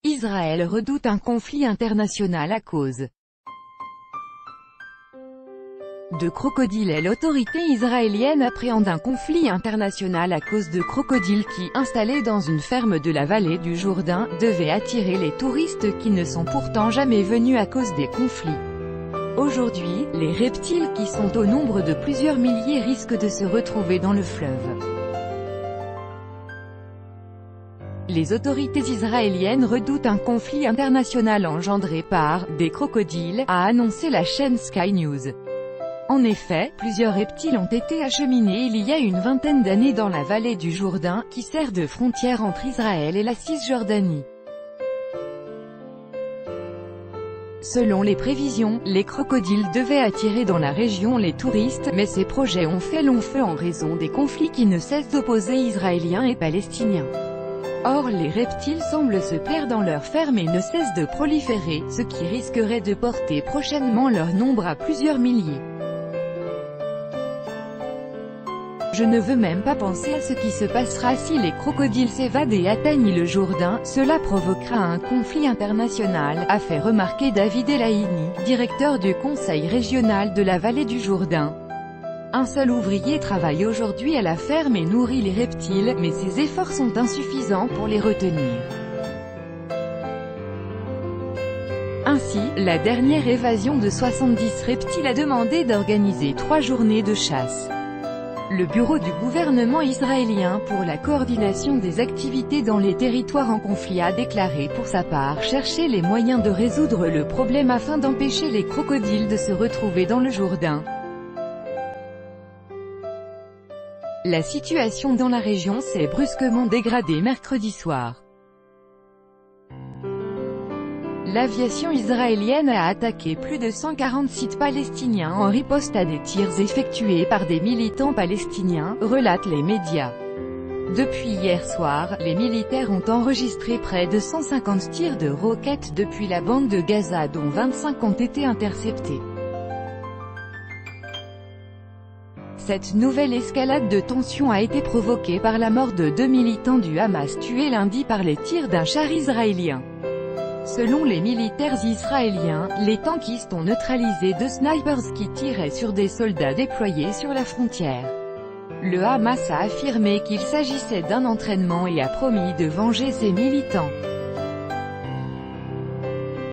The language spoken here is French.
Israël redoute un conflit international à cause de crocodiles. L'autorité israélienne appréhende un conflit international à cause de crocodiles qui, installés dans une ferme de la vallée du Jourdain, devaient attirer les touristes qui ne sont pourtant jamais venus à cause des conflits. Aujourd'hui, les reptiles qui sont au nombre de plusieurs milliers risquent de se retrouver dans le fleuve. Les autorités israéliennes redoutent un conflit international engendré par des crocodiles, a annoncé la chaîne Sky News. En effet, plusieurs reptiles ont été acheminés il y a une vingtaine d'années dans la vallée du Jourdain, qui sert de frontière entre Israël et la Cisjordanie. Selon les prévisions, les crocodiles devaient attirer dans la région les touristes, mais ces projets ont fait long feu en raison des conflits qui ne cessent d'opposer Israéliens et Palestiniens. Or, les reptiles semblent se plaire dans leurs fermes et ne cessent de proliférer, ce qui risquerait de porter prochainement leur nombre à plusieurs milliers. Je ne veux même pas penser à ce qui se passera si les crocodiles s'évadent et atteignent le Jourdain, cela provoquera un conflit international, a fait remarquer David Elaïni, directeur du conseil régional de la vallée du Jourdain. Un seul ouvrier travaille aujourd'hui à la ferme et nourrit les reptiles, mais ses efforts sont insuffisants pour les retenir. Ainsi, la dernière évasion de 70 reptiles a demandé d'organiser 3 journées de chasse. Le bureau du gouvernement israélien pour la coordination des activités dans les territoires en conflit a déclaré pour sa part chercher les moyens de résoudre le problème afin d'empêcher les crocodiles de se retrouver dans le Jourdain. La situation dans la région s'est brusquement dégradée mercredi soir. L'aviation israélienne a attaqué plus de 140 sites palestiniens en riposte à des tirs effectués par des militants palestiniens, relatent les médias. Depuis hier soir, les militaires ont enregistré près de 150 tirs de roquettes depuis la bande de Gaza dont 25 ont été interceptés. Cette nouvelle escalade de tensions a été provoquée par la mort de 2 militants du Hamas tués lundi par les tirs d'un char israélien. Selon les militaires israéliens, les tankistes ont neutralisé 2 snipers qui tiraient sur des soldats déployés sur la frontière. Le Hamas a affirmé qu'il s'agissait d'un entraînement et a promis de venger ses militants.